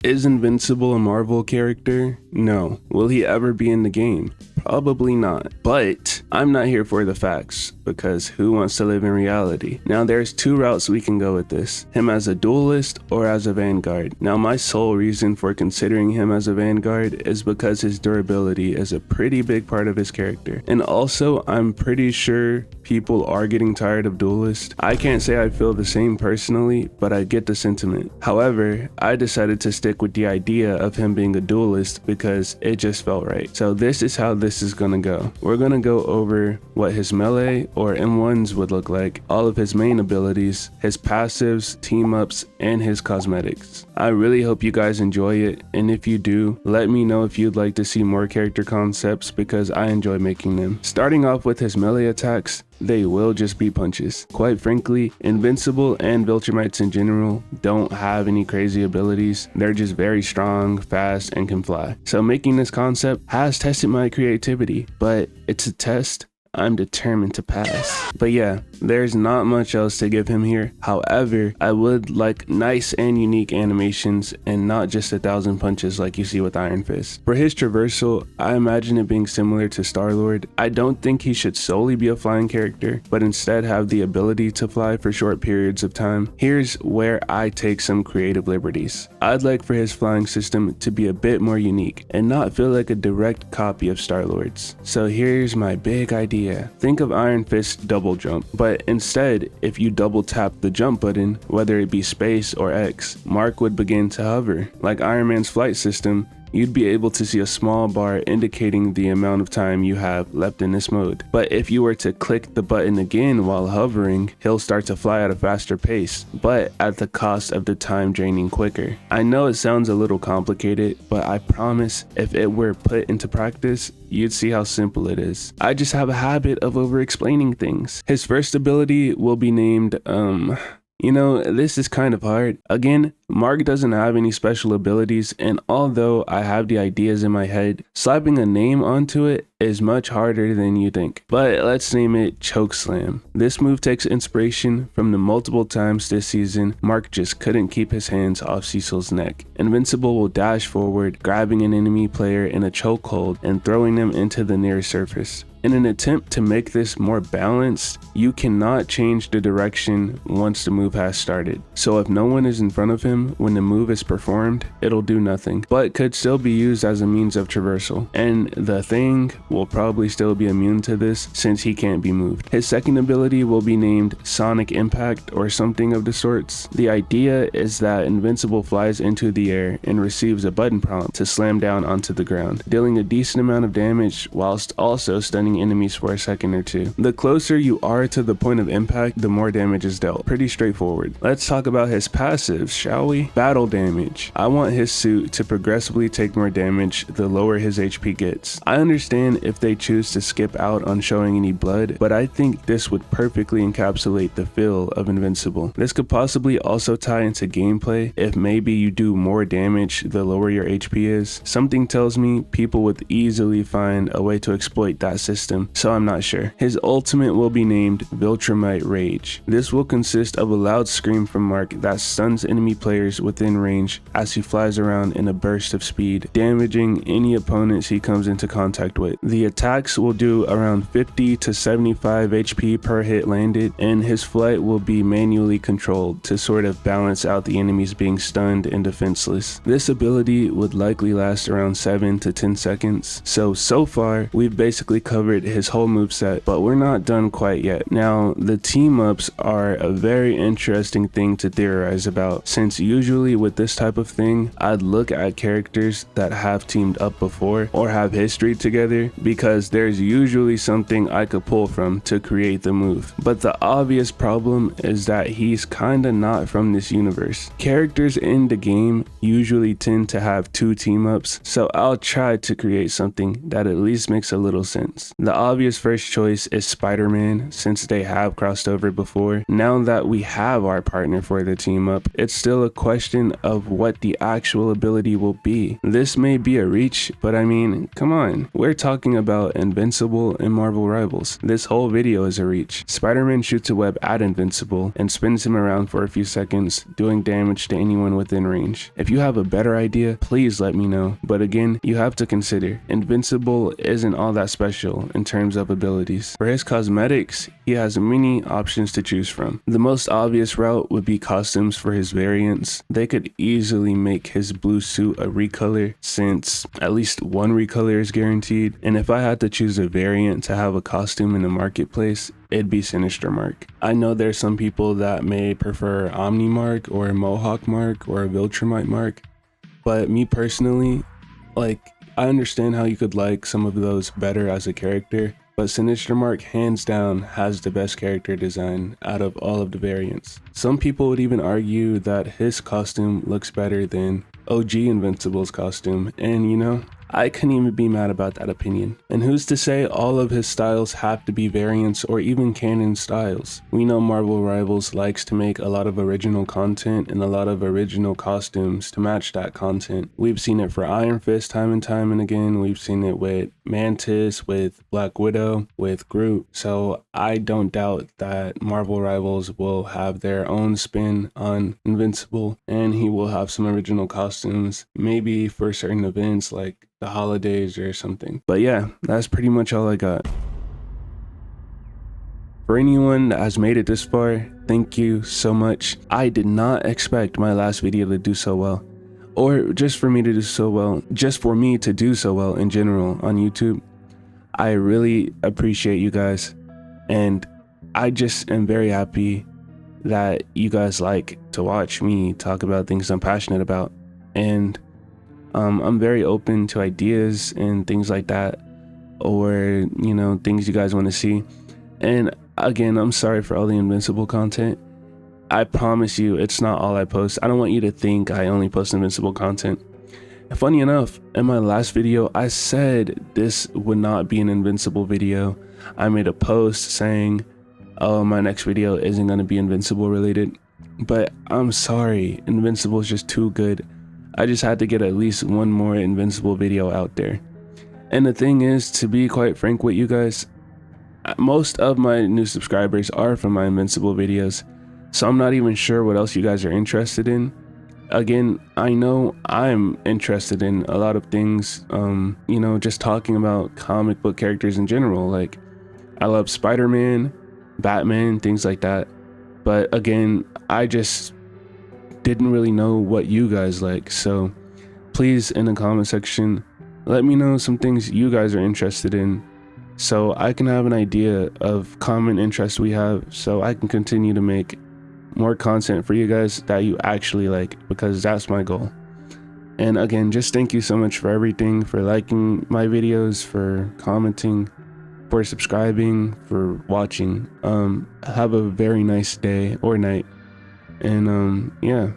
Is Invincible a Marvel character? No. Will he ever be in the game? Probably not. But I'm not here for the facts, because who wants to live in reality? Now there's two routes we can go with this. Him as a duelist or as a vanguard. Now my sole reason for considering him as a vanguard is because his durability is a pretty big part of his character. And also I'm pretty sure people are getting tired of duelists. I can't say I feel the same personally, but I get the sentiment. However, I decided to stick with the idea of him being a duelist because it just felt right. So this is how this is gonna go. We're gonna go over what his melee or M1s would look like, all of his main abilities, his passives, team ups, and his cosmetics. I really hope you guys enjoy it, and if you do, let me know if you'd like to see more character concepts because I enjoy making them. Starting off with his melee attacks, they will just be punches. Quite frankly, Invincible and Viltrumites in general don't have any crazy abilities. They're just very strong, fast, and can fly. So making this concept has tested my creativity, but it's a test I'm determined to pass. But yeah, there's not much else to give him here. However, I would like nice and unique animations and not just 1,000 punches like you see with Iron Fist. For his traversal, I imagine it being similar to Star-Lord. I don't think he should solely be a flying character, but instead have the ability to fly for short periods of time. Here's where I take some creative liberties. I'd like for his flying system to be a bit more unique and not feel like a direct copy of Star-Lord's. So here's my big idea. Think of Iron Fist's double jump, but instead, if you double tap the jump button, whether it be space or X, Mark would begin to hover. Like Iron Man's flight system, you'd be able to see a small bar indicating the amount of time you have left in this mode. But if you were to click the button again while hovering, he'll start to fly at a faster pace, but at the cost of the time draining quicker. I know it sounds a little complicated, but I promise if it were put into practice, you'd see how simple it is. I just have a habit of over-explaining things. His first ability will be named, you know, this is kind of hard. Again, Mark doesn't have any special abilities, and although I have the ideas in my head, slapping a name onto it is much harder than you think. But let's name it Chokeslam. This move takes inspiration from the multiple times this season Mark just couldn't keep his hands off Cecil's neck. Invincible will dash forward, grabbing an enemy player in a chokehold and throwing them into the nearest surface. In an attempt to make this more balanced, you cannot change the direction once the move has started. So if no one is in front of him when the move is performed, it'll do nothing, but could still be used as a means of traversal. And the Thing will probably still be immune to this since he can't be moved. His second ability will be named Sonic Impact or something of the sorts. The idea is that Invincible flies into the air and receives a button prompt to slam down onto the ground, dealing a decent amount of damage whilst also stunning enemies for a second or two. The closer you are to the point of impact, the more damage is dealt. Pretty straightforward. Let's talk about his passives, shall we? Battle damage. I want his suit to progressively take more damage the lower his HP gets. I understand if they choose to skip out on showing any blood, but I think this would perfectly encapsulate the feel of Invincible. This could possibly also tie into gameplay if maybe you do more damage the lower your HP is. Something tells me people would easily find a way to exploit that system, so I'm not sure. His ultimate will be named Viltrumite Rage. This will consist of a loud scream from Mark that stuns enemy players within range as he flies around in a burst of speed, damaging any opponents he comes into contact with. The attacks will do around 50 to 75 HP per hit landed, and his flight will be manually controlled to sort of balance out the enemies being stunned and defenseless. This ability would likely last around 7 to 10 seconds. So far, we've basically covered his whole moveset, but we're not done quite yet. Now, the team-ups are a very interesting thing to theorize about, since usually with this type of thing, I'd look at characters that have teamed up before or have history together, because there's usually something I could pull from to create the move. But the obvious problem is that he's kinda not from this universe. Characters in the game usually tend to have two team-ups, so I'll try to create something that at least makes a little sense. The obvious first choice is Spider-Man, since they have crossed over before. Now that we have our partner for the team up, it's still a question of what the actual ability will be. This may be a reach, but I mean, come on, we're talking about Invincible and Marvel Rivals. This whole video is a reach. Spider-Man shoots a web at Invincible and spins him around for a few seconds, doing damage to anyone within range. If you have a better idea, please let me know. But again, you have to consider, Invincible isn't all that special in terms of abilities. For his cosmetics, he has many options to choose from. The most obvious route would be costumes for his variants. They could easily make his blue suit a recolor, since at least one recolor is guaranteed. And if I had to choose a variant to have a costume in the marketplace, it'd be Sinister Mark. I know there's some people that may prefer Omni Mark or Mohawk Mark or Viltrumite Mark, but me personally, like, I understand how you could like some of those better as a character, but Sinister Mark hands down has the best character design out of all of the variants. Some people would even argue that his costume looks better than OG Invincible's costume, and you know, I couldn't even be mad about that opinion. And who's to say all of his styles have to be variants or even canon styles? We know Marvel Rivals likes to make a lot of original content and a lot of original costumes to match that content. We've seen it for Iron Fist time and again. We've seen it with Mantis, with Black Widow, with Groot. So I don't doubt that Marvel Rivals will have their own spin on Invincible, and he will have some original costumes, maybe for certain events like the holidays or something. But yeah, that's pretty much all I got. For anyone that has made it this far, thank you so much. I did not expect my last video to do so well, or just for me to do so well, just for me to do so well in general on YouTube. I really appreciate you guys, and I just am very happy that you guys like to watch me talk about things I'm passionate about. And I'm very open to ideas and things like that, or, you know, things you guys want to see. And again, I'm sorry for all the Invincible content. I promise you, it's not all I post. I don't want you to think I only post Invincible content. And funny enough, in my last video, I said this would not be an Invincible video. I made a post saying, oh, my next video isn't going to be Invincible related. But I'm sorry, Invincible is just too good. I just had to get at least one more Invincible video out there. And the thing is, to be quite frank with you guys, most of my new subscribers are from my Invincible videos, so I'm not even sure what else you guys are interested in. Again, I know I'm interested in a lot of things, you know, just talking about comic book characters in general. Like, I love Spider-Man, Batman, things like that. But again, I just didn't really know what you guys like, so please, in the comment section, let me know some things you guys are interested in, so I can have an idea of common interests we have, so I can continue to make more content for you guys that you actually like, because that's my goal. And again, just thank you so much for everything, for liking my videos, for commenting, for subscribing, for watching. Have a very nice day or night. And yeah,